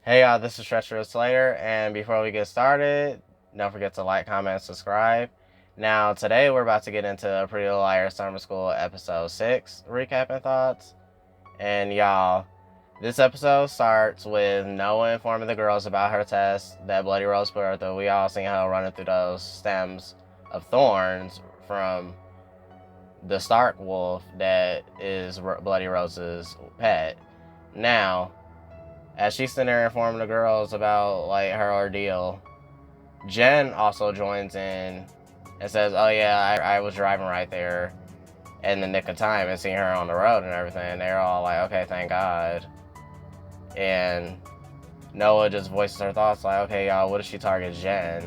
Hey y'all, this is Treacherous Slayer, and before we get started, don't forget to like, comment, and subscribe. Now, today we're about to get into Pretty Little Liars Summer School Episode 6 recap and thoughts. And y'all, this episode starts with Noah informing the girls about her test that Bloody Rose put her through. We all seen her running through those stems of thorns from the Stark wolf that is Bloody Rose's pet. Now, as she's sitting there informing the girls about like her ordeal, Jen also joins in and says, "Oh yeah, I was driving right there in the nick of time and seeing her on the road and everything." And they're all like, "Okay, thank God." And Noah just voices her thoughts like, "Okay, y'all, what if she targets Jen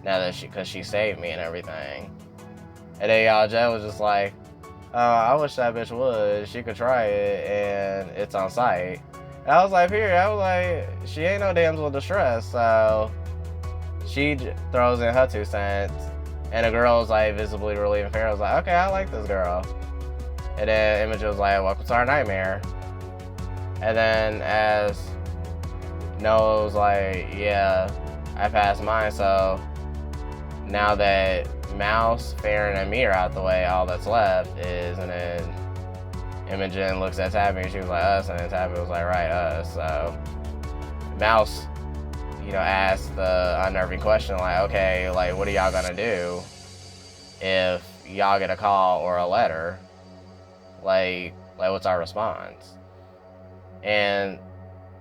now that because she saved me and everything?" And then y'all, Jen was just like, "I wish that bitch would. She could try it and it's on site." And I was like, period. I was like, she ain't no damsel in distress, so she throws in her 2 cents, and the girl was like visibly relieving fear. I was like, okay, I like this girl. And then Imogen was like, welcome to our nightmare. And then as Noah was like, yeah, I passed mine, so now that Mouse, Farron, and me are out the way, all that's left is, and then Imogen looks at Tabby and she was like, us, and then Tabby was like, right, us. So Mouse, asked the unnerving question, like, okay, like, what are y'all gonna do if y'all get a call or a letter? Like what's our response? And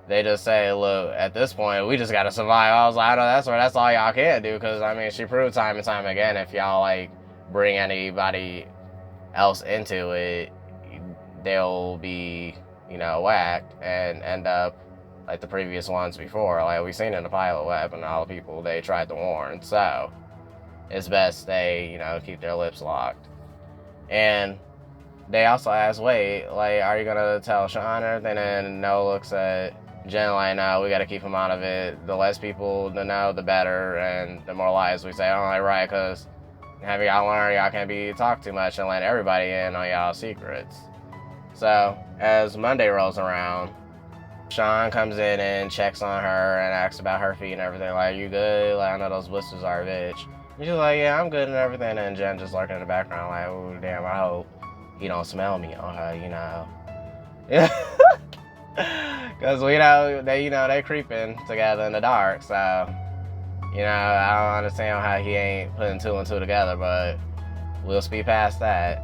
they just say, look, at this point, we just gotta survive. I was like, I know that's all y'all can do, because, I mean, she proved time and time again, if y'all, like, bring anybody else into it, they'll be, whacked and end up like the previous ones before. Like we've seen in the pilot what happened to all the people they tried to warn. So it's best they, keep their lips locked. And they also ask, wait, like, are you gonna tell Sean and everything? And Noah looks at Jen like, no, we gotta keep him out of it. The less people to know, the better, and the more lies we say. I'm like, right, because have y'all learned y'all can't be talked too much and let everybody in on y'all secrets. So as Monday rolls around, Sean comes in and checks on her and asks about her feet and everything. Like, you good? Like, I know those blisters are a bitch. And she's like, yeah, I'm good and everything. And Jen just lurking in the background like, oh, damn, I hope he don't smell me on her, Yeah. Because they creeping together in the dark. So, I don't understand how he ain't putting 2 and 2 together, but we'll speed past that.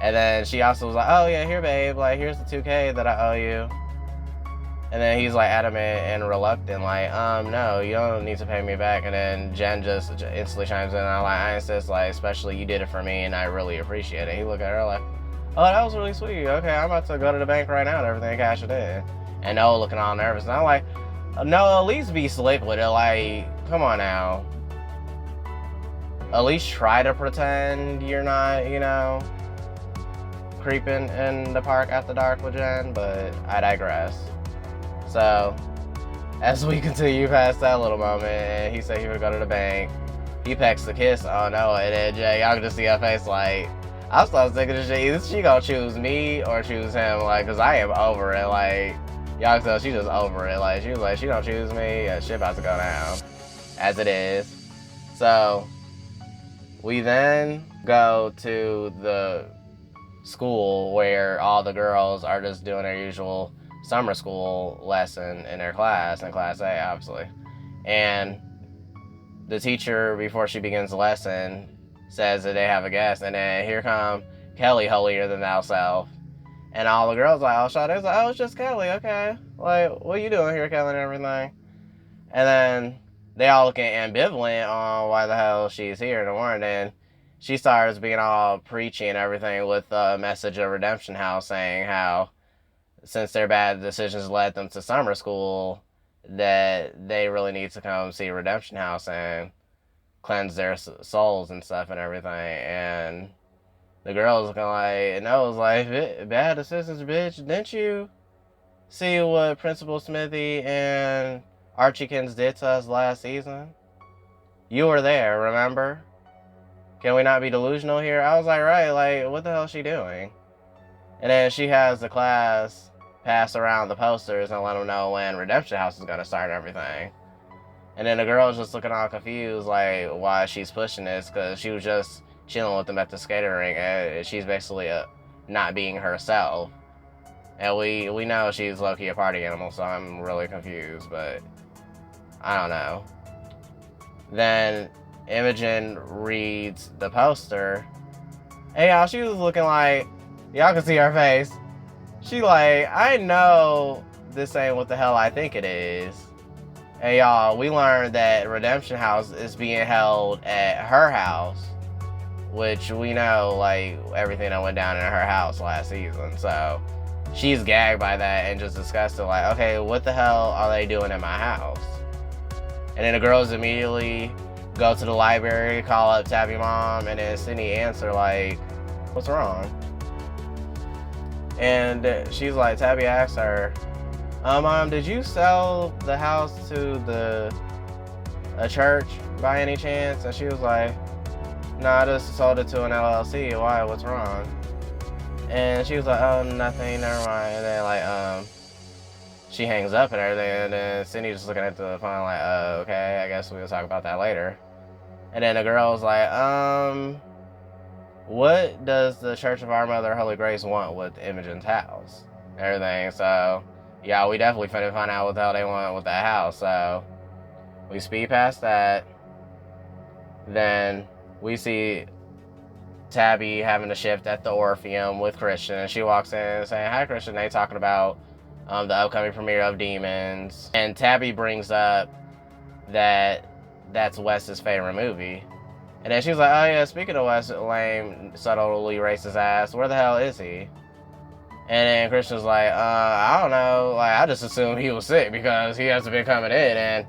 And then she also was like, oh, yeah, here, babe. Like, here's the $2K that I owe you. And then he's like adamant and reluctant, like, no, you don't need to pay me back. And then Jen just instantly chimes in, and I'm like, I insist, like, especially you did it for me, and I really appreciate it. He looked at her like, oh, that was really sweet. Okay, I'm about to go to the bank right now and everything, cash it in. And Noah looking all nervous. And I'm like, no, at least be slick with it. Like, come on now. At least try to pretend you're not, creeping in the park after dark with Jen, but I digress. So, as we continue past that little moment, and he said he would go to the bank, he pecks the kiss on Noah, and then Jay, y'all can just see her face like, I was thinking this shit, either she gonna choose me or choose him, like, cause I am over it, like, y'all can tell she just over it, like, she was like, she don't choose me, yeah, shit about to go down, as it is. So, we then go to the school where all the girls are just doing their usual summer school lesson in their class, in class A, obviously. And the teacher, before she begins the lesson, says that they have a guest, and then here come Kelly, holier than thou self. And all the girls like, oh, Shawty's like, oh, it's just Kelly, okay. Like, what are you doing here, Kelly, and everything? And then they all looking ambivalent on why the hell she's here in the morning. And she starts being all preachy and everything with a message of Redemption House, saying how since their bad decisions led them to summer school, that they really need to come see Redemption House and cleanse their souls and stuff and everything. And the girls looking like, and I was like, bad decisions, bitch. Didn't you see what Principal Smithy and Archiekins did to us last season? You were there, remember? Can we not be delusional here? I was like, right, like, what the hell is she doing? And then she has the class pass around the posters and let them know when Redemption House is gonna start and everything. And then the girl's just looking all confused, like why she's pushing this, because she was just chilling with them at the skating rink, and she's basically not being herself. And we know she's low-key a party animal, so I'm really confused, but I don't know. Then Imogen reads the poster. Hey y'all, she was looking like, y'all can see her face. She like, I know this ain't what the hell I think it is. Hey y'all, we learned that Redemption House is being held at her house, which we know, like, everything that went down in her house last season. So she's gagged by that and just disgusted, like, okay, what the hell are they doing in my house? And then the girls immediately go to the library, call up Tabby mom, and then Sydney answer like, what's wrong? And she's like, Tabby asks her, Mom, did you sell the house to a church by any chance? And she was like, no, I just sold it to an LLC. Why? What's wrong? And she was like, oh, nothing, never mind. And then like, she hangs up and everything, and then Cindy just looking at the phone like, oh, okay, I guess we'll talk about that later. And then the girl was like, what does the Church of Our Mother Holy Grace want with Imogen's house? And everything. So yeah, we definitely finna find out what the hell they want with that house. So we speed past that. Then we see Tabby having a shift at the Orpheum with Christian, and she walks in saying, hi Christian. They talking about the upcoming premiere of Demons, and Tabby brings up that that's Wes's favorite movie. And then she's like, oh yeah, speaking of Wes, lame, subtly racist ass, where the hell is he? And then Christian's like, I don't know, like, I just assumed he was sick because he hasn't been coming in, and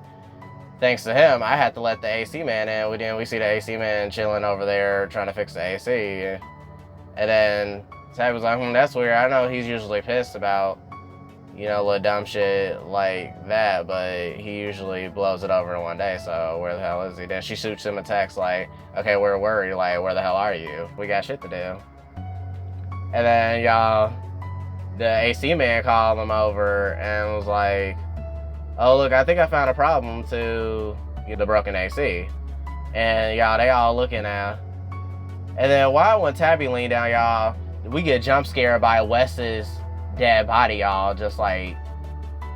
thanks to him, I had to let the AC man in. We see the AC man chilling over there trying to fix the AC. And then Tabby was like, that's weird. I know he's usually pissed about, you know, little dumb shit like that, but he usually blows it over in one day, so where the hell is he? Then she shoots him a text like, okay, we're worried, like, where the hell are you? We got shit to do. And then, y'all, the AC man called him over and was like, oh, look, I think I found a problem to the broken AC. And, y'all, they all looking at. And then when Tabby leaned down, y'all, we get jump scared by Wes's dead body, y'all, just like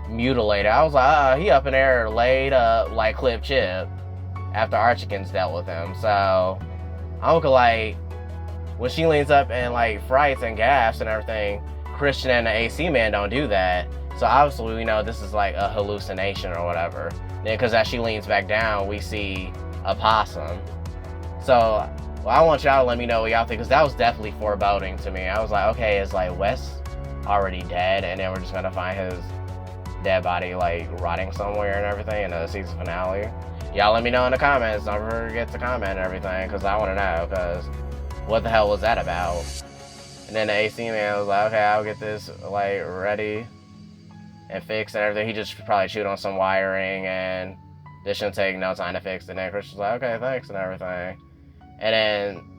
mutilated. I was like, he up in there laid up like Clip Chip after Archikins dealt with him. So I'm like, when she leans up and like frights and gasps and everything, Christian and the AC man don't do that. So obviously we know this is like a hallucination or whatever. Then because as she leans back down, we see a possum. So I want y'all to let me know what y'all think, because that was definitely foreboding to me. I was like, okay, it's like Wes already dead, and then we're just gonna find his dead body like rotting somewhere and everything in the season finale. Y'all let me know in the comments. Don't forget to comment and everything, because I want to know, because what the hell was that about? And then the AC man was like, okay, I'll get this like ready and fixed and everything. He just probably chewed on some wiring, and this shouldn't take no time to fix it. And then Christian's like, okay, thanks and everything. And then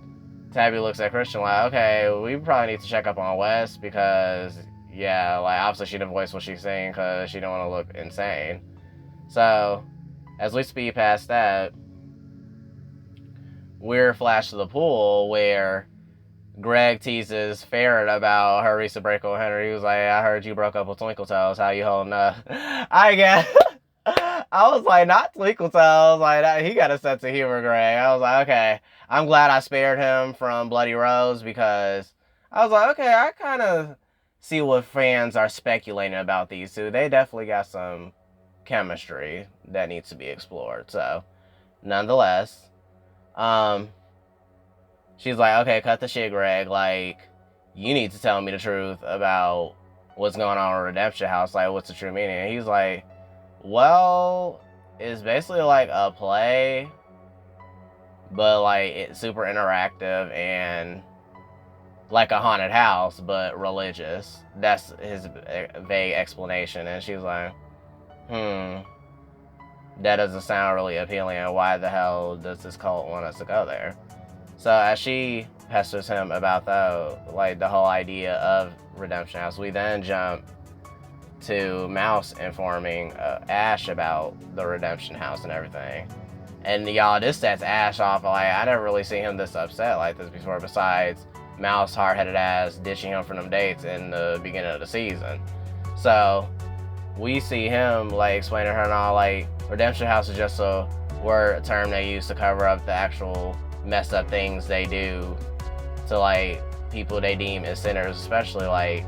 Tabby looks at Christian like, okay, we probably need to check up on Wes, because, yeah, like, obviously she didn't voice what she's saying because she don't want to look insane. So, as we speed past that, we're flashed to the pool where Greg teases Farron about her recent breakup with Henry. He was like, I heard you broke up with Twinkle Toes. How you holding up? I guess. I was like, not Twinkle Toes. Like, he got a sense of humor, Greg. I was like, okay. I'm glad I spared him from Bloody Rose, because I was like, okay, I kind of see what fans are speculating about these two. They definitely got some chemistry that needs to be explored. So, nonetheless, she's like, okay, cut the shit, Greg. Like, you need to tell me the truth about what's going on in Redemption House. Like, what's the true meaning? And he's like, well, it's basically like a play, but like it's super interactive and like a haunted house, but religious. That's his vague explanation. And she's like, that doesn't sound really appealing. And why the hell does this cult want us to go there? So as she pesters him about the whole idea of Redemption House, we then jump to Mouse informing Ash about the Redemption House and everything. And y'all, this sets Ash off. Like, I never really seen him this upset like this before, besides Mouse hard-headed ass ditching him for them dates in the beginning of the season. So we see him like explaining to her and all, like, Redemption House is just a term they use to cover up the actual messed up things they do to like people they deem as sinners, especially like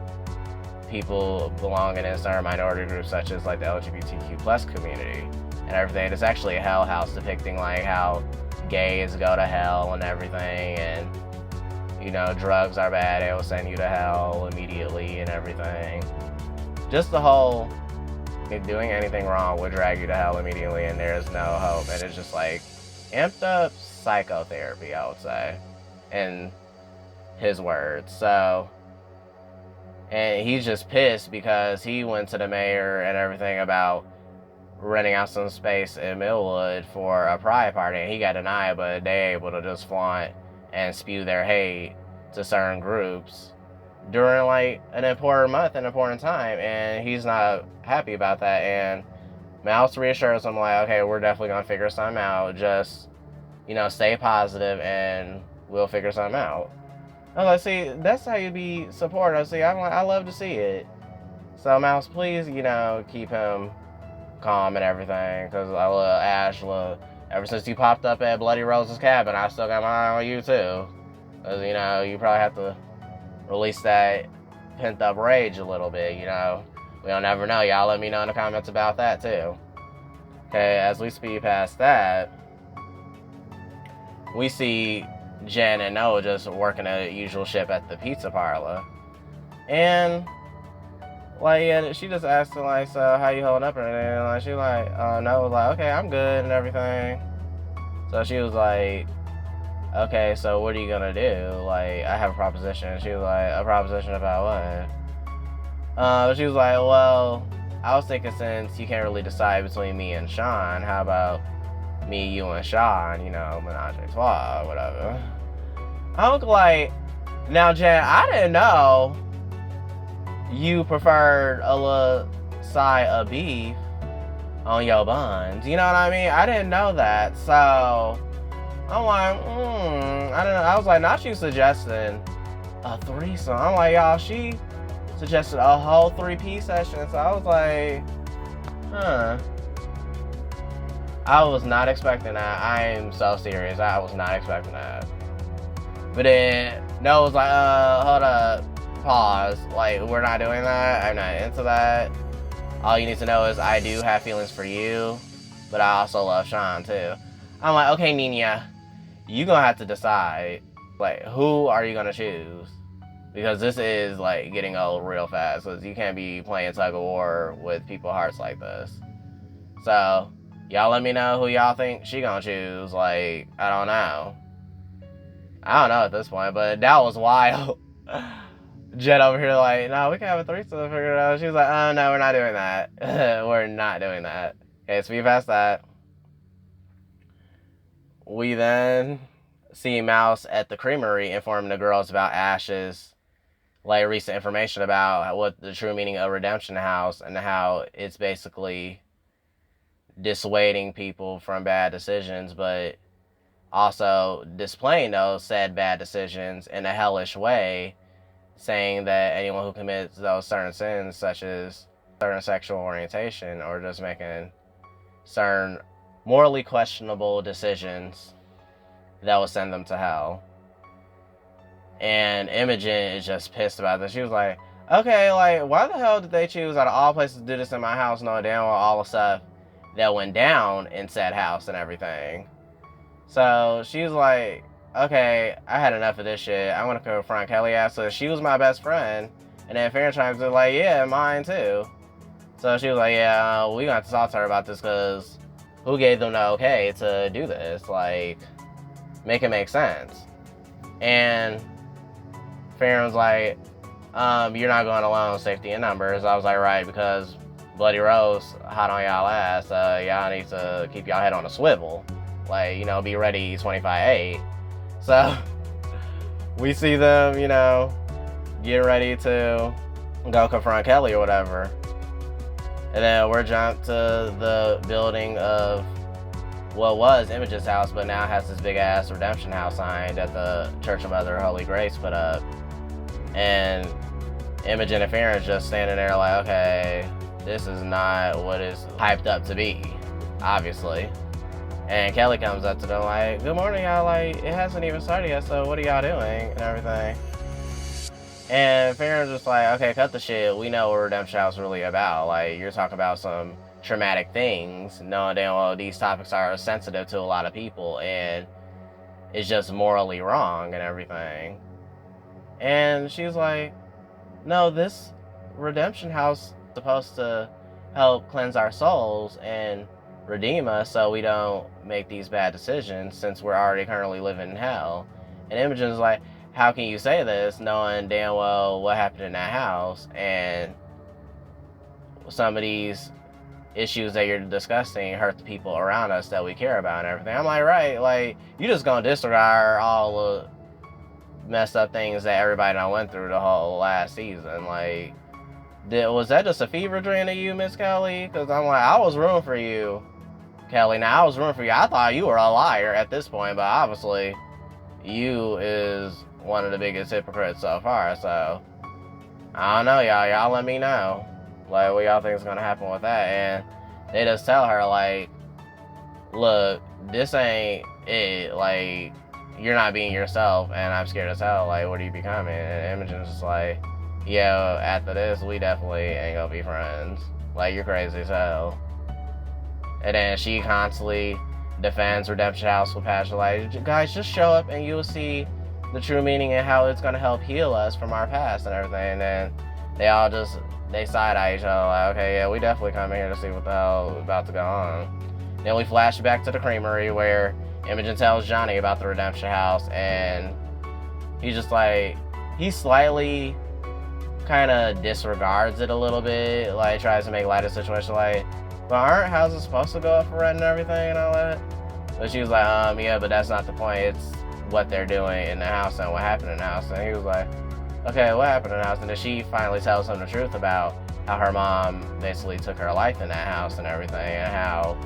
people belonging in certain minority groups such as like the LGBTQ plus community and everything. It's actually a hell house depicting like how gays go to hell and everything, and you know, drugs are bad, they will send you to hell immediately and everything. Just the whole doing anything wrong would drag you to hell immediately and there's no hope. And it's just like amped up psychotherapy, I would say, in his words. So, and he's just pissed because he went to the mayor and everything about renting out some space in Millwood for a pride party, and he got denied, but they able to just flaunt and spew their hate to certain groups during like an important month, an important time, and he's not happy about that. And Mouse reassures him like, okay, we're definitely gonna figure something out, just, you know, stay positive and we'll figure something out. I was like, see, that's how you be supportive. See, I love to see it. So Mouse, please, you know, keep him calm and everything, because I love Ash. Ever since you popped up at Bloody Rose's cabin, I still got my eye on you too, because, you know, you probably have to release that pent up rage a little bit, you know. We don't ever know. Y'all let me know in the comments about that too. Okay, as we speed past that, we see Jen and Noah just working a usual ship at the pizza parlor. And like, yeah, she just asked her like, so how you holding up? And like, she like, Noah was like, okay, I'm good and everything. So she was like, okay, so what are you gonna do? Like, I have a proposition. She was like, a proposition about what? She was like, well, I was thinking since you can't really decide between me and Sean, how about me, you, and Sean, you know, menage a trois, whatever. I was like, now, Jen, I didn't know you preferred a little side of beef on your buns. You know what I mean? I didn't know that, so I'm like, I don't know. I was like, now she's suggesting a threesome. I'm like, y'all, she suggested a whole 3-piece session. So I was like, I was not expecting that. I am so serious. I was not expecting that. But then Noah was like, hold up, pause. Like, we're not doing that. I'm not into that. All you need to know is I do have feelings for you, but I also love Sean too. I'm like, okay, Nina, you gonna have to decide, like, who are you gonna choose? Because this is like getting old real fast, because you can't be playing tug of war with people's hearts like this. So y'all let me know who y'all think she gonna choose. Like, I don't know at this point, but that was wild. Jet over here like, no, we can have a threesome to figure it out. She was like, oh no, we're not doing that. We're not doing that. Okay, speed past that. We then see Mouse at the creamery informing the girls about Ash's like recent information about what the true meaning of Redemption House and how it's basically dissuading people from bad decisions, but also displaying those said bad decisions in a hellish way, saying that anyone who commits those certain sins, such as certain sexual orientation or just making certain morally questionable decisions, that will send them to hell. And Imogen is just pissed about this. She was like, okay, like, why the hell did they choose out of all places to do this in my house, knowing damn well all the stuff that went down in said house and everything? So she was like, okay, I had enough of this shit. I'm gonna confront Kelly ass. So she was my best friend. And then Fairchimes was like, yeah, mine too. So she was like, yeah, we gonna have to talk to her about this, because who gave them the okay to do this? Like, make it make sense. And Farron was like, you're not going alone, safety in numbers. I was like, right, because Bloody Rose hot on y'all ass. Y'all need to keep y'all head on a swivel. Like, you know, be ready 25-8. So we see them, you know, getting ready to go confront Kelly or whatever. And then we're jumped to the building of what was Imogen's house, but now has this big ass redemption house sign that the Church of Mother Holy Grace put up. And Imogen and Farron's just standing there like, okay, this is not what it's hyped up to be, obviously. And Kelly comes up to them like, good morning, y'all, like, it hasn't even started yet, so what are y'all doing, and everything. And Farron's just like, okay, cut the shit, we know what Redemption House is really about, like, you're talking about some traumatic things, knowing damn well these topics are sensitive to a lot of people, and it's just morally wrong and everything. And she's like, no, this Redemption House is supposed to help cleanse our souls and redeem us so we don't make these bad decisions since we're already currently living in hell. And Imogen's like, how can you say this knowing damn well what happened in that house and some of these issues that you're discussing hurt the people around us that we care about and everything. I'm like, right, like, you just gonna disregard all the messed up things that everybody done went through the whole last season. Like, was that just a fever dream to you, Miss Kelly? Because I'm like, I was rooting for you, Kelly. Now, I was rooting for you. I thought you were a liar at this point, but obviously, you is one of the biggest hypocrites so far, so I don't know, y'all. Y'all let me know, like, what y'all think is gonna happen with that. And they just tell her, like, look, this ain't it. Like, you're not being yourself, and I'm scared as hell. Like, what are you becoming? And Imogen's just like, yo, after this, we definitely ain't gonna be friends. Like, you're crazy as hell. And then she constantly defends Redemption House with passion. Like, guys, just show up and you'll see the true meaning and how it's gonna help heal us from our past and everything. And then they all just, they side-eye each other like, okay, yeah, we definitely come in here to see what the hell is about to go on. Then we flash back to the creamery where Imogen tells Johnny about the Redemption House, and he's just like, he slightly kind of disregards it a little bit, like tries to make light of the situation, like, but aren't houses supposed to go up for rent and everything and all that? But she was like, yeah, but that's not the point, it's what they're doing in the house and what happened in the house. And he was like, okay, what happened in the house? And then she finally tells him the truth about how her mom basically took her life in that house and everything, and how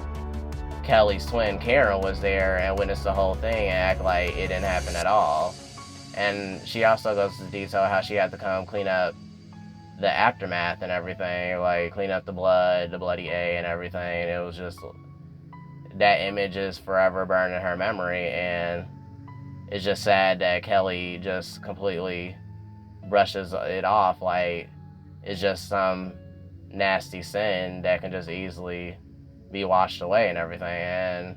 Kelly's twin Karen was there and witnessed the whole thing and act like it didn't happen at all. And she also goes into detail how she had to come clean up the aftermath and everything, like clean up the blood, the bloody A and everything. It was just, that image is forever burned in her memory, and it's just sad that Kelly just completely brushes it off like it's just some nasty sin that can just easily be washed away and everything. And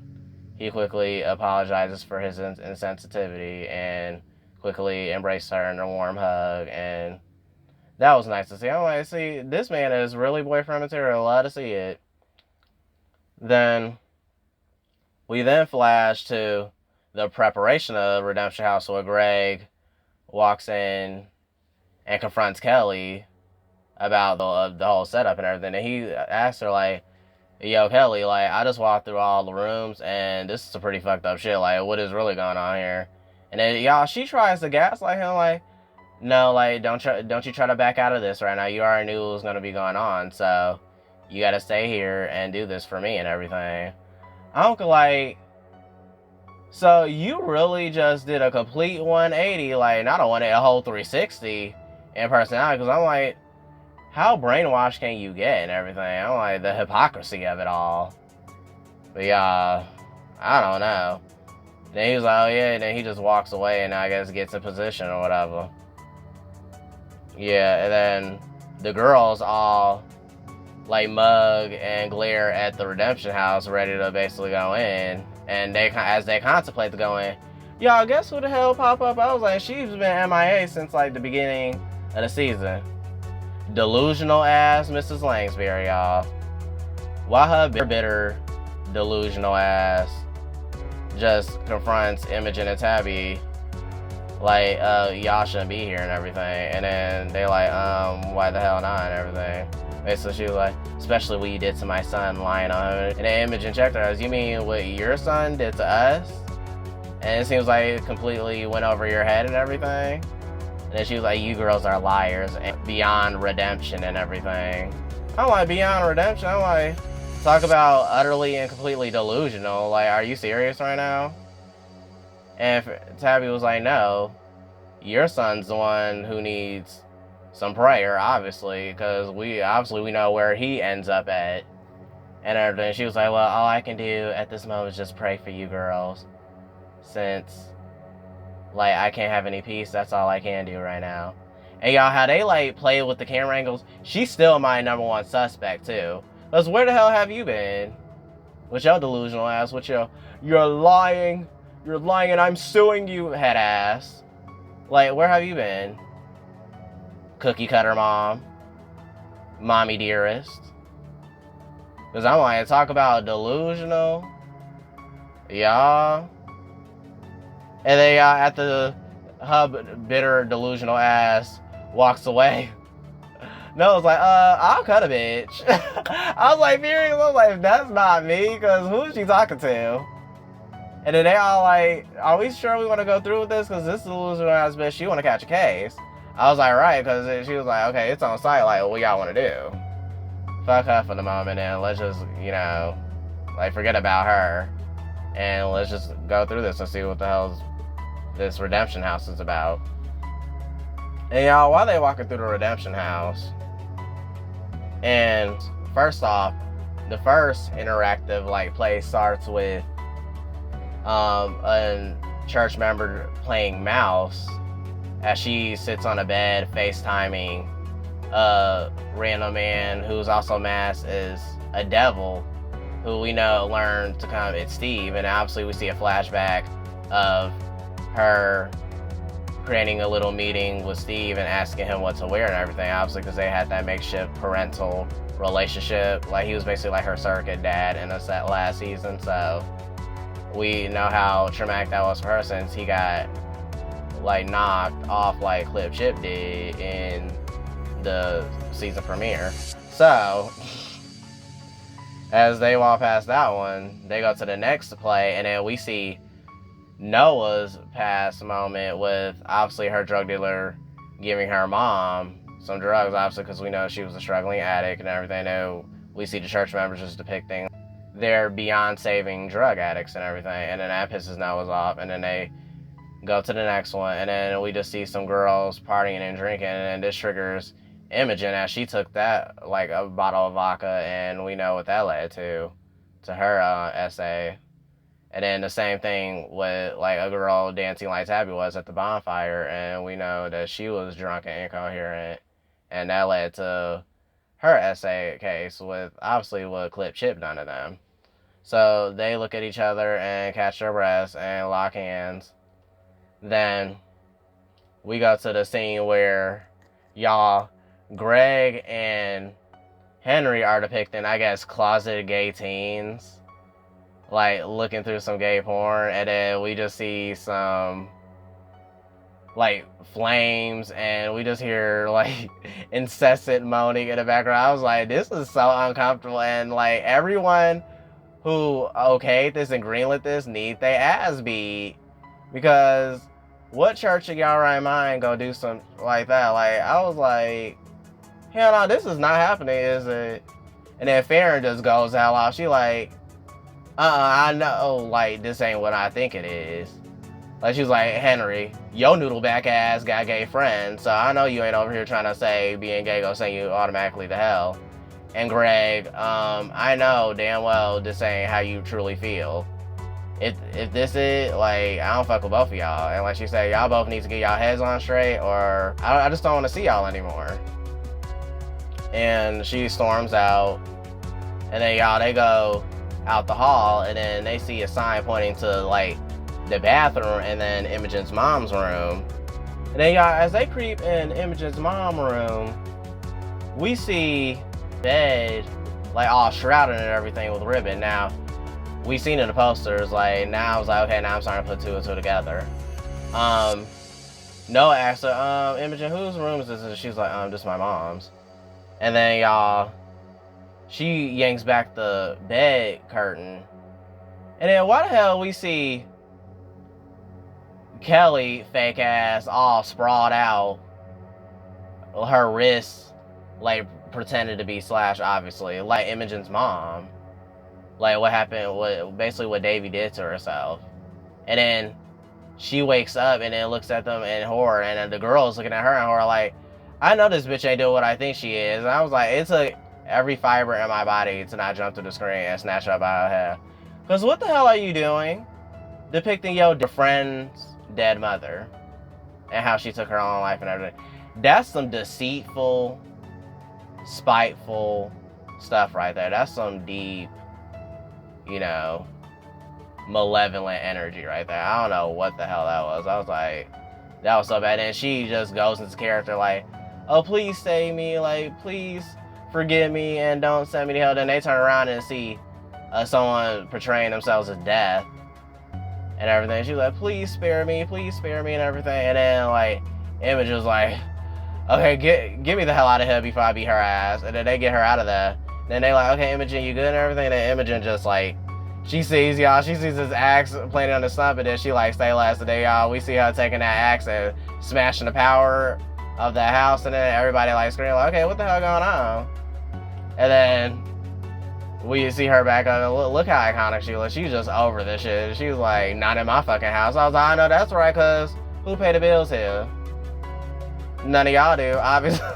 he quickly apologizes for his insensitivity and quickly embraced her in a warm hug, and that was nice to see. I'm like, see, this man is really boyfriend material. Love to see it. Then we then flash to the preparation of Redemption House where Greg walks in and confronts Kelly about the whole setup and everything. And he asks her, like, yo, Kelly, like, I just walked through all the rooms and this is a pretty fucked up shit. Like, what is really going on here? And then, y'all, she tries to gaslight him, like, no, like, don't you try to back out of this right now. You already knew what was going to be going on, so you got to stay here and do this for me and everything. I'm like, so you really just did a complete 180, like, not a 180, a whole 360 in personality, because I'm like, how brainwashed can you get and everything? I'm like, the hypocrisy of it all. But yeah, I don't know. Then he was like, oh yeah, and then he just walks away and I guess gets in position or whatever. Yeah, and then the girls all like mug and glare at the Redemption House, ready to basically go in. And they, as they contemplate to go in, y'all, guess who the hell pop up? I was like, she's been MIA since like the beginning of the season. Delusional ass Mrs. Langsbury, y'all. Why her bitter, delusional ass just confronts Imogen and Tabby like, y'all shouldn't be here and everything. And then they like, why the hell not and everything. Basically, she was like, especially what you did to my son, lying on him. And then Imogen checked her as, you mean what your son did to us? And it seems like it completely went over your head and everything. And then she was like, you girls are liars and beyond redemption and everything. I'm like, beyond redemption. I'm like, talk about utterly and completely delusional. Like, are you serious right now? And Tabby was like, no, your son's the one who needs some prayer, obviously, because we know where he ends up at and everything. She was like, well, all I can do at this moment is just pray for you girls, since like I can't have any peace. That's all I can do right now. And y'all, how they like play with the camera angles, she's still my number one suspect too. Because where the hell have you been? With your delusional ass, with you're lying, and I'm suing you head ass. Like, where have you been? Cookie cutter mom, mommy dearest. Because I'm like, talk about delusional, y'all. And then at the hub, bitter delusional ass walks away. No, I was like, I'll cut a bitch. I was like, serious? I was like, that's not me, because who is she talking to? And then they all like, are we sure we want to go through with this? Because this delusional ass bitch, she want to catch a case. I was like, right, because she was like, okay, it's on site, like, what y'all want to do? Fuck her for the moment, and let's just, like, forget about her. And let's just go through this and see what the hell this redemption house is about. And y'all, while they walking through the redemption house, and first off, the first interactive like play starts with a church member playing mouse as she sits on a bed FaceTiming a random man who's also masked as a devil, who we know learned to come, it's Steve. And obviously we see a flashback of her creating a little meeting with Steve and asking him what to wear and everything, obviously because they had that makeshift parental relationship. Like, he was basically like her surrogate dad in that last season, so we know how traumatic that was for her, since he got like knocked off like Clip Chip did in the season premiere. So as they walk past that one, they go to the next play, and then we see Noah's past moment with obviously her drug dealer giving her mom some drugs, obviously because we know she was a struggling addict and everything. And we see the church members just depicting they're beyond saving drug addicts and everything, and then that pisses Noah's off. And then they go to the next one, and then we just see some girls partying and drinking, and then this triggers Imogen as she took that like a bottle of vodka, and we know what that led to her essay. And then the same thing with like a girl dancing like Tabby was at the bonfire, and we know that she was drunk and incoherent, and that led to her essay case with obviously what Clip Chip done to them. So they look at each other and catch their breaths and lock hands. Then we go to the scene where y'all, Greg and Henry are depicting, I guess, closeted gay teens, like looking through some gay porn, and then we just see some like flames, and we just hear like incessant moaning in the background. I was like, this is so uncomfortable, and like everyone who okayed this and greenlit this need their ass beat, because what church of y'all right mind go do something like that? Like, I was like, hell no, this is not happening, is it? And then Farron just goes out loud. She like, I know, like, this ain't what I think it is. Like, she was like, Henry, your noodleback ass got gay friends, so I know you ain't over here trying to say being gay gonna send you automatically to hell. And Greg, I know damn well this ain't how you truly feel. If this is, like, I don't fuck with both of y'all. And like she said, y'all both need to get y'all heads on straight, or I just don't want to see y'all anymore. And she storms out, and then y'all, they go out the hall, and then they see a sign pointing to like the bathroom and then Imogen's mom's room. And then y'all, as they creep in Imogen's mom's room, we see bed like all shrouded and everything with ribbon. Now we seen in the posters, like, now I was like, okay, now I'm starting to put two and two together. Noah asked her, Imogen, whose room is this? And she's like, this is my mom's. And then y'all, she yanks back the bed curtain. And then why the hell we see Kelly, fake ass, all sprawled out, her wrists like pretended to be Slash, obviously, like Imogen's mom. Like what happened, what Davy did to herself, and then she wakes up and then looks at them in horror, and then the girl's looking at her in horror like, I know this bitch ain't doing what I think she is. And I was like, it took every fiber in my body to not jump to the screen and snatch her by her hair. Because what the hell are you doing? Depicting your friend's dead mother and how she took her own life and everything. That's some deceitful, spiteful stuff right there. That's some deep, malevolent energy right there. I don't know what the hell that was. I was like, that was so bad. And she just goes into character like, oh, please save me, like, please forgive me and don't send me to hell. Then they turn around and see someone portraying themselves as death and everything. She's like, please spare me, and everything. And then, like, Image was like, okay, get me the hell out of here before I beat her ass. And then they get her out of there. Then they like, okay, Imogen, you good and everything? And then Imogen just, like, she sees this axe planted on the stump, and then she, like, say last today, y'all, we see her taking that axe and smashing the power of the house, and then everybody, like, screaming, like, okay, what the hell going on? And then we see her back up, and look how iconic she looks. She's just over this shit. She was like, not in my fucking house. I was like, I know that's right, cuz who paid the bills here? None of y'all do, obviously.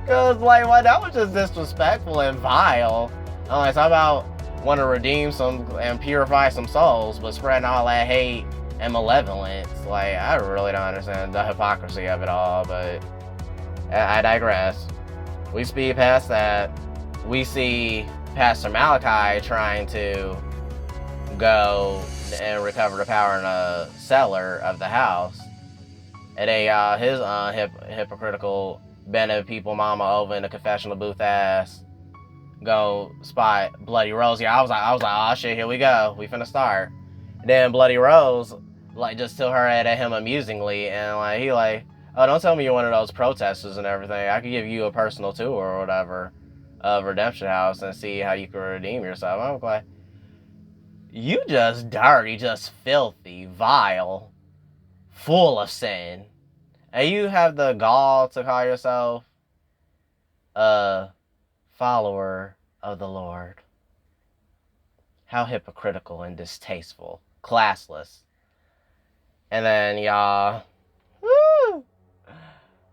Cause, like, well, that was just disrespectful and vile. I'm like, talk about want to redeem some and purify some souls, but spreading all that hate and malevolence. Like, I really don't understand the hypocrisy of it all, but I digress. We speed past that. We see Pastor Malachi trying to go and recover the power in the cellar of the house. And then his hypocritical Bennett people mama over in the confessional booth ass go spot Bloody Rose. Yeah, I was like, oh shit, here we go. We finna start. And then Bloody Rose, like, just threw her at him amusingly, and like he like, oh, don't tell me you're one of those protesters and everything. I could give you a personal tour or whatever of Redemption House and see how you can redeem yourself. I'm like, you just dirty, just filthy, vile, full of sin. And you have the gall to call yourself a follower of the Lord. How hypocritical and distasteful. Classless. And then y'all, woo!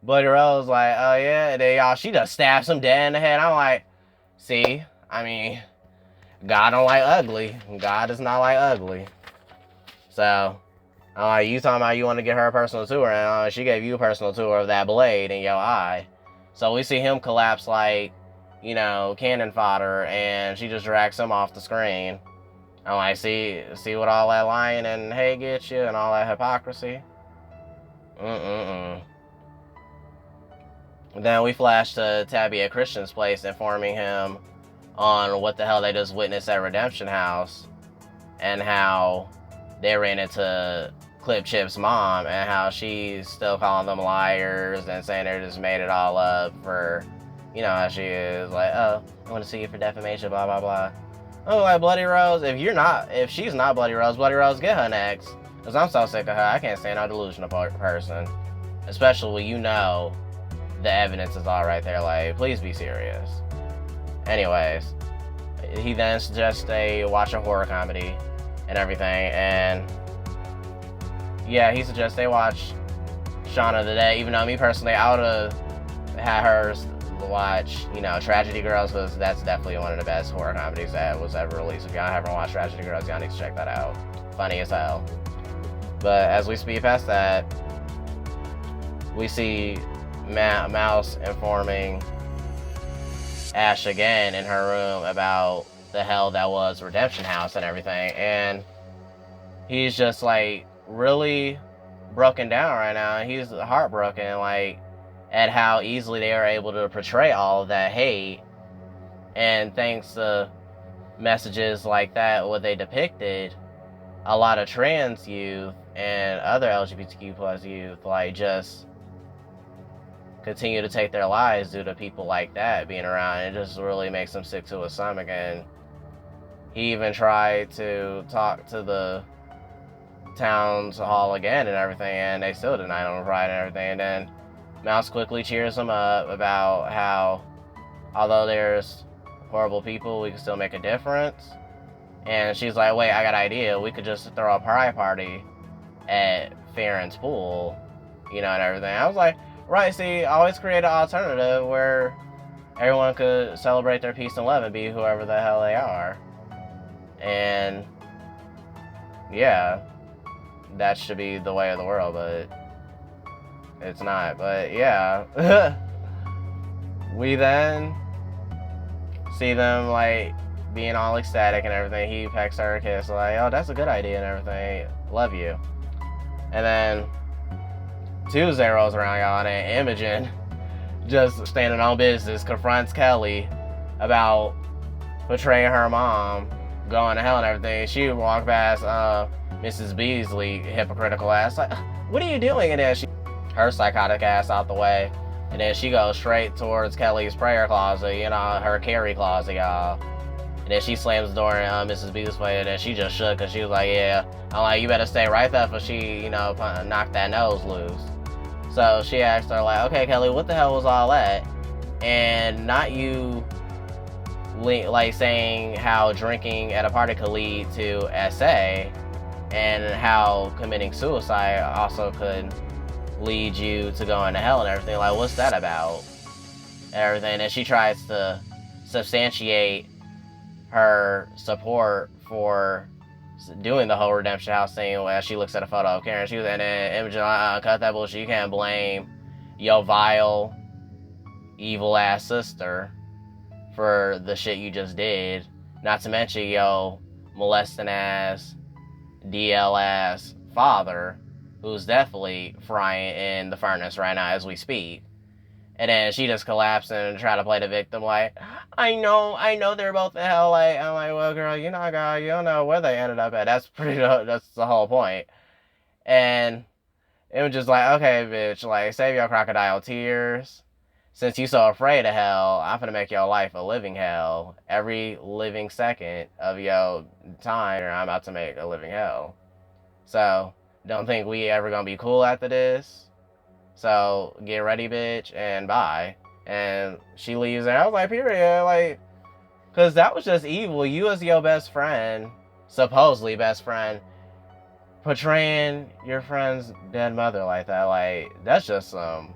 Bloody Rose like, oh yeah, and then y'all, she just stabs him dead in the head. I'm like, see, I mean, God don't like ugly. God does not like ugly. So, I'm like, you talking about you want to get her a personal tour, and she gave you a personal tour of that blade in your eye. So we see him collapse like, cannon fodder, and she just drags him off the screen. I'm like, see what all that lying and hate gets you, and all that hypocrisy? Then we flash to Tabby at Christian's place, informing him on what the hell they just witnessed at Redemption House, and how they ran into Clip Chip's mom, and how she's still calling them liars and saying they just made it all up for, how she is, like, oh, I want to sue you for defamation, blah, blah, blah. Oh, like, Bloody Rose, if she's not Bloody Rose, get her next. Because I'm so sick of her. I can't stand no delusional person. Especially when the evidence is all right there. Like, please be serious. Anyways, he then suggests they watch a horror comedy and everything, and yeah, he suggests they watch Shaun of the Dead, even though me personally, I would have had her watch, Tragedy Girls, because that's definitely one of the best horror comedies that was ever released. If y'all haven't watched Tragedy Girls, y'all need to check that out. Funny as hell. But as we speed past that, we see Mouse informing Ash again in her room about the hell that was Redemption House and everything, and he's just like really broken down right now. He's heartbroken, like, at how easily they are able to portray all of that hate, and thanks to messages like that, what they depicted, a lot of trans youth and other LGBTQ plus youth, like, just continue to take their lives due to people like that being around. It just really makes him sick to his stomach. And he even tried to talk to the town's hall again and everything, and they still denied him a ride and everything. And then Mouse quickly cheers him up about how, although there's horrible people, we can still make a difference. And she's like, wait, I got an idea. We could just throw a pride party at Farron's pool, and everything. I was like, right, see, always create an alternative where everyone could celebrate their peace and love and be whoever the hell they are. And yeah, that should be the way of the world, but it's not. But yeah. We then see them like being all ecstatic and everything. He pecks her a kiss, like, oh, that's a good idea and everything. Love you. And then Tuesday rolls around, y'all, and then Imogen, just standing on business, confronts Kelly about betraying her mom, going to hell and everything. She would walk past Mrs. Beasley, hypocritical ass, like, what are you doing? And then her psychotic ass out the way. And then she goes straight towards Kelly's prayer closet, her carry closet, y'all. And then she slams the door in Mrs. Beasley's face, and then she just shook, because she was like, yeah. I'm like, you better stay right there for she, knock that nose loose. So she asked her, like, okay, Kelly, what the hell was all that? And not you, like, saying how drinking at a party could lead to SA, and how committing suicide also could lead you to going to hell and everything. Like, what's that about? And everything. And she tries to substantiate her support for doing the whole redemption house thing as she looks at a photo of Karen. She was, and then Imogen, cut that bullshit. You can't blame your vile, evil ass sister for the shit you just did. Not to mention yo molesting ass, DL ass father, who's definitely frying in the furnace right now as we speak. And then she just collapsed and tried to play the victim, like, I know they're both in hell. Like, I'm like, well, girl, you don't know where they ended up at. That's the whole point. And it was just like, okay, bitch, like, save your crocodile tears. Since you so afraid of hell, I'm gonna make your life a living hell. Every living second of your time, I'm about to make a living hell. So, don't think we ever gonna be cool after this. So, get ready, bitch, and bye. And she leaves, and I was like, period, like, because that was just evil. You as your best friend, supposedly best friend, portraying your friend's dead mother like that, like, that's just some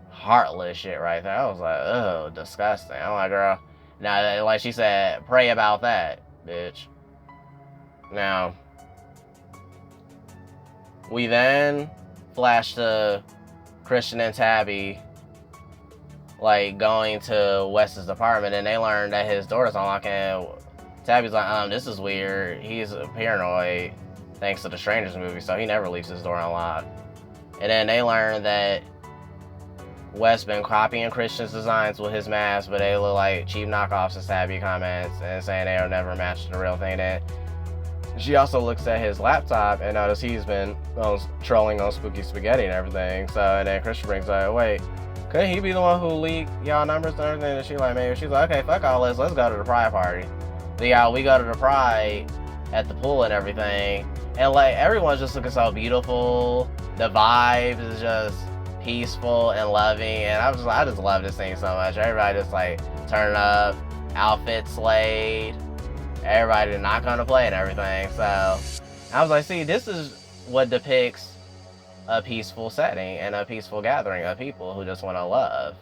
heartless shit right there. I was like, ugh, disgusting. I'm like, girl, now, like she said, pray about that, bitch. Now, we then flash to Christian and Tabby, like, going to Wes's apartment, and they learn that his door's unlocked, and Tabby's like, this is weird. He's paranoid, thanks to the Strangers movie, so he never leaves his door unlocked. And then they learn that Wes been copying Christian's designs with his mask, but they look like cheap knockoffs, as Tabby comments, and saying they'll never match the real thing. And she also looks at his laptop and notices he's been trolling on Spooky Spaghetti and everything. So, and then Christian brings up, wait, couldn't he be the one who leaked y'all numbers and everything? And she's like, maybe. She's like, okay, fuck all this. Let's go to the Pride party. So, y'all, we go to the Pride at the pool and everything. And, like, everyone's just looking so beautiful. The vibe is just peaceful and loving. And I just love this thing so much. Everybody just, like, turning up, outfit slayed. Everybody not gonna play and everything. So I was like, see, this is what depicts a peaceful setting and a peaceful gathering of people who just want to love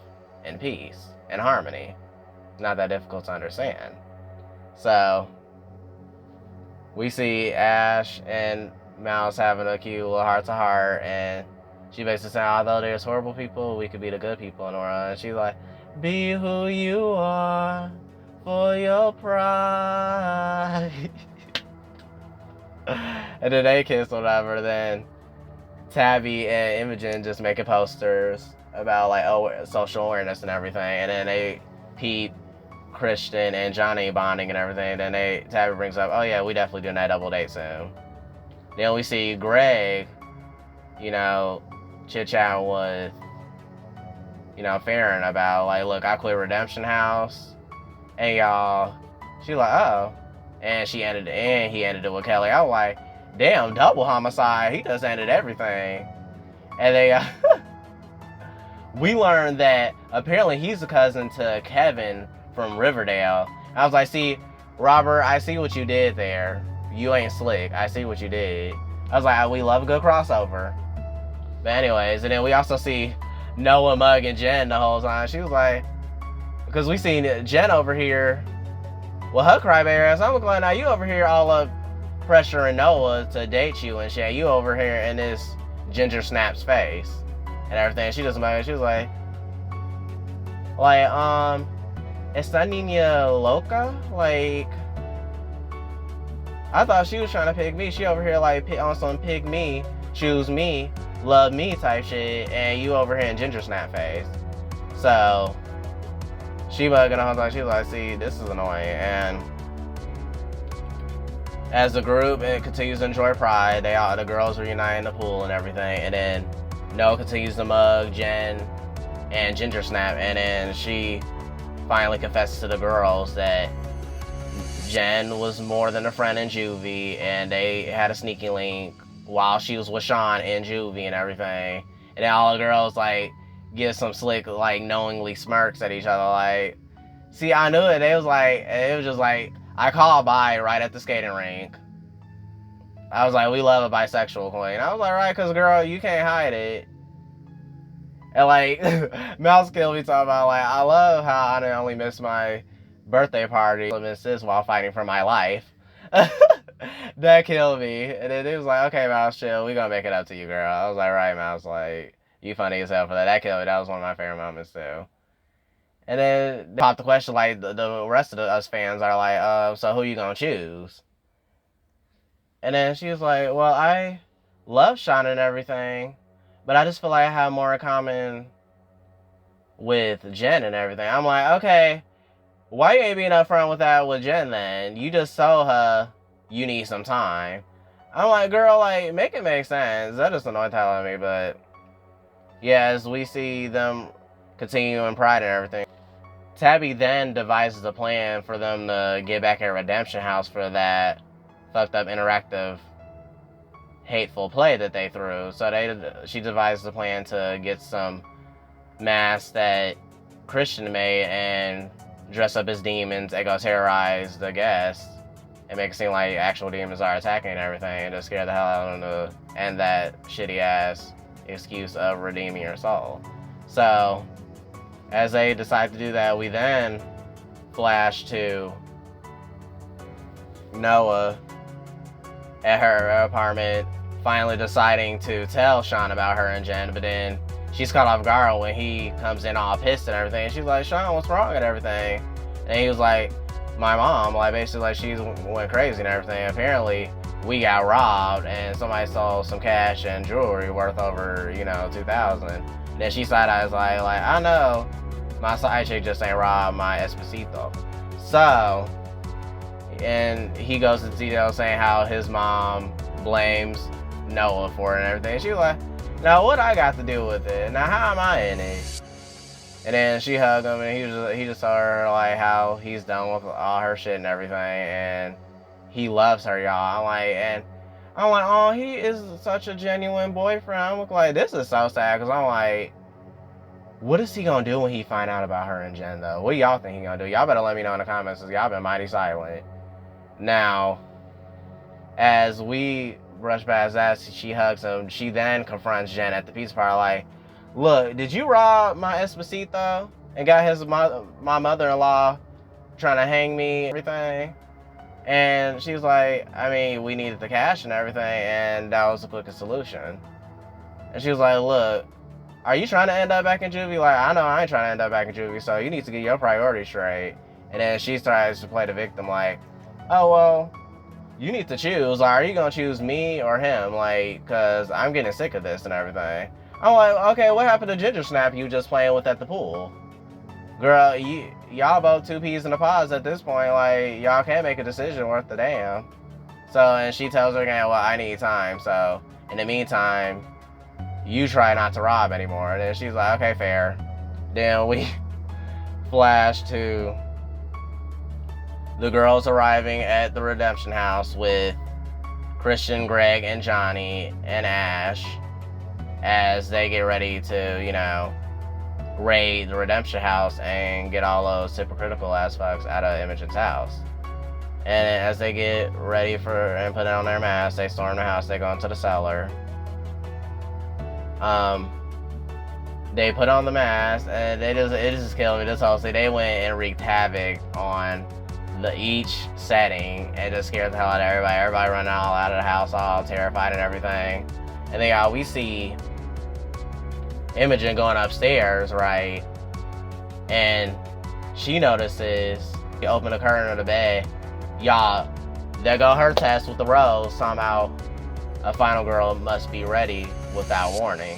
and peace and harmony. It's not that difficult to understand. So we see Ash and Mouse having a cute little heart-to-heart, and she basically saying, although there's horrible people, we could be the good people in the world. And she's like, be who you are for your pride. And then they kiss or whatever. Then Tabby and Imogen just making posters about, like, social awareness and everything. And then they peep Christian and Johnny bonding and everything. Then Tabby brings up, oh yeah, we definitely doing that double date soon. Then we see Greg, chit-chatting with, Farron about, like, look, I quit Redemption House. And y'all, she like, oh. And he ended it with Kelly. I was like, damn, double homicide. He just ended everything. And they, we learned that apparently he's a cousin to Kevin from Riverdale. I was like, see, Robert, I see what you did there. You ain't slick. I see what you did. I was like, we love a good crossover. But anyways, and then we also see Noah mugging Jen the whole time. She was like, because we seen Jen over here with her crybaby ass. I'm like, now you over here all up pressuring Noah to date you and shit. You over here in this Ginger Snap's face and everything. She was like, esta niña loca? Like, I thought she was trying to pick me. She over here like on some pick me, choose me, love me type shit, and you over here in Ginger Snap face. So she bugging the whole time. She was like, see, this is annoying. And as the group, it continues to enjoy Pride. The girls reunite in the pool and everything. And then Noah continues to mug Jen and Ginger Snap. And then she finally confesses to the girls that Jen was more than a friend in juvie, and they had a sneaky link while she was with Sean in juvie and everything. And then all the girls like give some slick, like knowingly smirks at each other. Like, see, I knew it. It was just like, I called bi right at the skating rink. I was like, we love a bisexual queen. I was like, right, because girl, you can't hide it. And like, Mouse Kill me talking about, like, I love how I only missed my birthday party while fighting for my life. That killed me. And then it was like, okay, Mouse, chill. We gonna make it up to you, girl. I was like, right, Mouse, like, you funny as hell for that. That killed me. That was one of my favorite moments, too. And then they popped the question, like, the rest of us fans are like, so who you gonna choose? And then she was like, well, I love Sean and everything, but I just feel like I have more in common with Jen and everything. I'm like, okay, why you ain't being upfront with that with Jen then? You just told her you need some time. I'm like, girl, like, make it make sense. That just annoying telling me, but yeah, as we see them continuing Pride and everything, Tabby then devises a plan for them to get back at Redemption House for that fucked up interactive hateful play that they threw. So she devised a plan to get some masks that Christian made and dress up as demons and go terrorize the guests and make it seem like actual demons are attacking and everything, and to scare the hell out of them to end that shitty ass excuse of redeeming your soul. So as they decide to do that, we then flash to Noah at her apartment, finally deciding to tell Sean about her and Jen, but then she's caught off guard when he comes in all pissed and everything. And she's like, Sean, what's wrong and everything? And he was like, my mom, like, basically, like, she went crazy and everything. Apparently, we got robbed and somebody stole some cash and jewelry worth over, $2,000. And then she side-eyes like, I know, my side chick just ain't robbed my Esposito. So, and he goes into detail saying how his mom blames Noah for it and everything. She was like, now what I got to do with it? Now how am I in it? And then she hugged him and he just told her like how he's done with all her shit and everything and he loves her, y'all. I'm like, oh, he is such a genuine boyfriend. I'm like, this is so sad because I'm like, what is he gonna do when he find out about her and Jen though? What do y'all think he gonna do? Y'all better let me know in the comments because y'all been mighty silent. Now, as we brush past that, she hugs him. She then confronts Jen at the pizza parlor like, look, did you rob my Esposito and got my mother-in-law trying to hang me and everything? And she was like, I mean, we needed the cash and everything, and that was the quickest solution. And she was like, look, are you trying to end up back in juvie? Like, I know I ain't trying to end up back in juvie, so you need to get your priorities straight. And then she tries to play the victim like, oh, well, you need to choose. Like, are you going to choose me or him? Like, because I'm getting sick of this and everything. I'm like, okay, what happened to Ginger Snap you just playing with at the pool? Girl, y'all both two peas in the pods at this point. Like, y'all can't make a decision worth the damn. So, and she tells her again, well, I need time. So, in the meantime, you try not to rob anymore. And then she's like, okay, fair. Then we flash to the girls arriving at the Redemption House with Christian, Greg, and Johnny, and Ash as they get ready to, raid the Redemption House and get all those hypocritical ass fucks out of Imogen's house. And as they get ready for and put on their mask, they storm the house. They go into the cellar. They put on the mask, and it just killed me. This whole thing, they went and wreaked havoc on each setting and just scared the hell out of everybody. Everybody running all out of the house, all terrified and everything. And then we see Imogen going upstairs, right? And she notices, she opened the curtain of the bed. There go her test with the rose. Somehow a final girl must be ready without warning.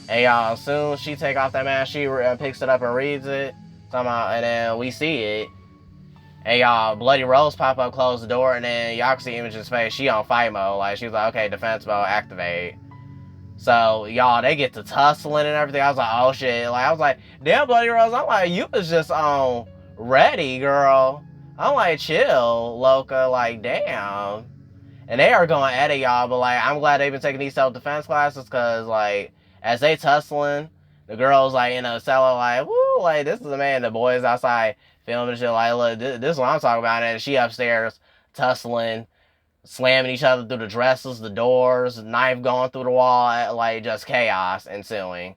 And y'all, as soon as she take off that mask, she picks it up and reads it somehow, and then we see it. And y'all, Bloody Rose pop up, close the door, and then y'all can see Imogen's face. She on fight mode, like she's like, okay, defense mode activate. So y'all, they get to tussling and everything. I was like, oh shit! Like I was like, damn, Bloody Rose. I'm like, you was just on ready, girl. I'm like, chill, Loca. Like, damn. And they are going at it, y'all. But like, I'm glad they've been taking these self-defense classes, cause like, as they tussling, the girls like in a cellar, like, woo, like this is the man. The boys outside filming shit, like, look, this is what I'm talking about. And she upstairs tussling, slamming each other through the dresses, the doors, knife going through the wall, like just chaos ensuing.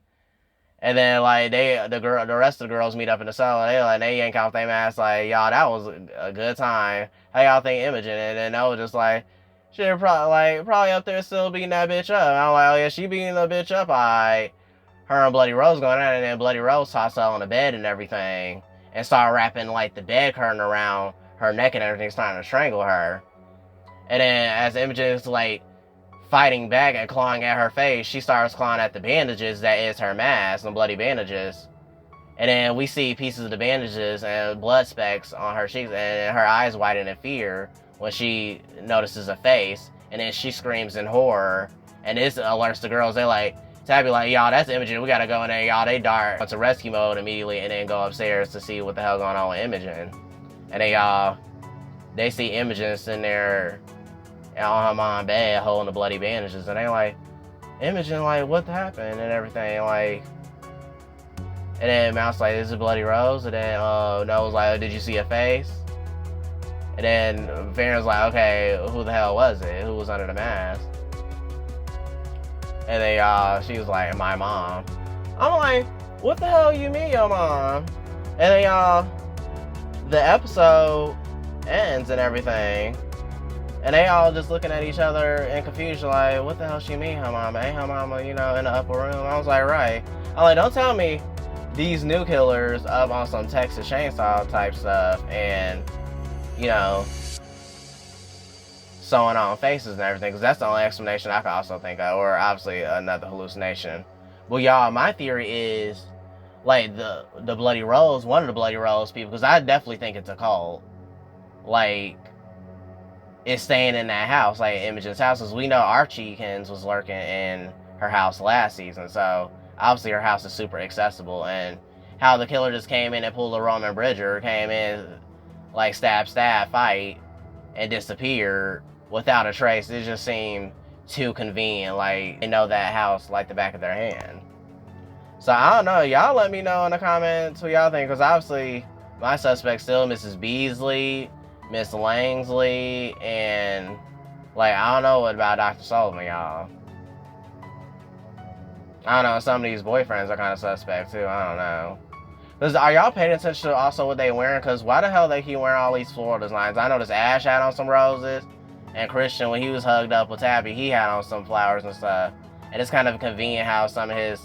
And then like the rest of the girls meet up in the cellar. They yank off their masks, like, y'all, that was a good time. How y'all think Imogen? And then they was just like, she probably up there still beating that bitch up. And I'm like, oh yeah, she beating the bitch up. Her and Bloody Rose going at it, and then Bloody Rose tossed her on the bed and everything, and started wrapping like the bed curtain around her neck and everything, starting to strangle her. And then as Imogen is like fighting back and clawing at her face, she starts clawing at the bandages that is her mask, the bloody bandages. And then we see pieces of the bandages and blood specks on her cheeks, and her eyes widen in fear when she notices a face, and then she screams in horror, and this alerts the girls. They like, Tabby like, y'all, that's Imogen, we gotta go in there, y'all. They dart into rescue mode immediately, and then go upstairs to see what the hell going on with Imogen. And then they see Imogen sitting there on her mom's bed holding the bloody bandages, and they like, Imogen, like, what happened and everything, like. And then Mouse like, this is Bloody Rose. And then Noah's like, oh, did you see a face? And then Varen's like, okay, who the hell was it? Who was under the mask? And then she was like, my mom. I'm like, what the hell you mean your mom? And then the episode ends and everything, and they all just looking at each other in confusion, like, what the hell she mean her mama? Ain't her mama, in the upper room? I was like, right. I'm like, don't tell me these new killers up on some Texas Chainsaw type stuff and, sewing on faces and everything, because that's the only explanation I could also think of, or obviously another hallucination. But y'all, my theory is, like, the Bloody Rose, one of the Bloody Rose people, because I definitely think it's a cult, like, is staying in that house, like Imogen's house, because we know Archiekins was lurking in her house last season, so obviously her house is super accessible. And how the killer just came in and pulled a Roman Bridger, came in, like, stab, fight, and disappeared without a trace, it just seemed too convenient. Like, they know that house like the back of their hand. So I don't know, y'all let me know in the comments what y'all think, because obviously my suspect's still Mrs. Beasley, Miss Langsley, and, like, I don't know what about Dr. Sullivan, y'all. I don't know, some of these boyfriends are kind of suspect too, I don't know. Are y'all paying attention to also what they wearing? Because why the hell they keep wearing all these floral designs? I noticed Ash had on some roses, and Christian, when he was hugged up with Tabby, he had on some flowers and stuff. And it's kind of convenient how some of his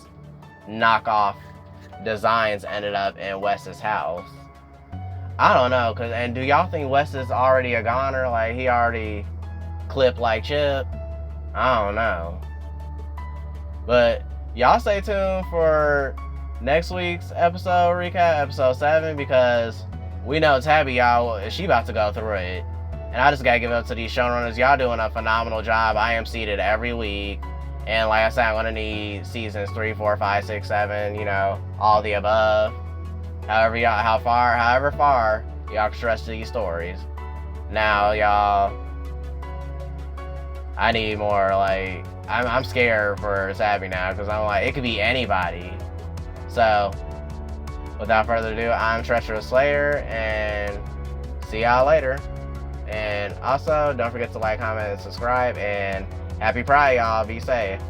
knockoff designs ended up in Wes's house. I don't know, and do y'all think Wes is already a goner? Like, he already clipped like Chip? I don't know. But y'all stay tuned for next week's episode recap, episode 7, because we know Tabby, y'all, she about to go through it. And I just gotta give it up to these showrunners. Y'all doing a phenomenal job. I am seated every week. And like I said, I'm gonna need seasons 3, 4, 5, 6, 7, all the above. However far y'all can stretch these stories. Now, y'all, I need more, like, I'm scared for Sabby now, because I'm like, it could be anybody. So, without further ado, I'm Treacherous Slayer, and see y'all later. And also, don't forget to like, comment, and subscribe, and happy Pride, y'all. Be safe.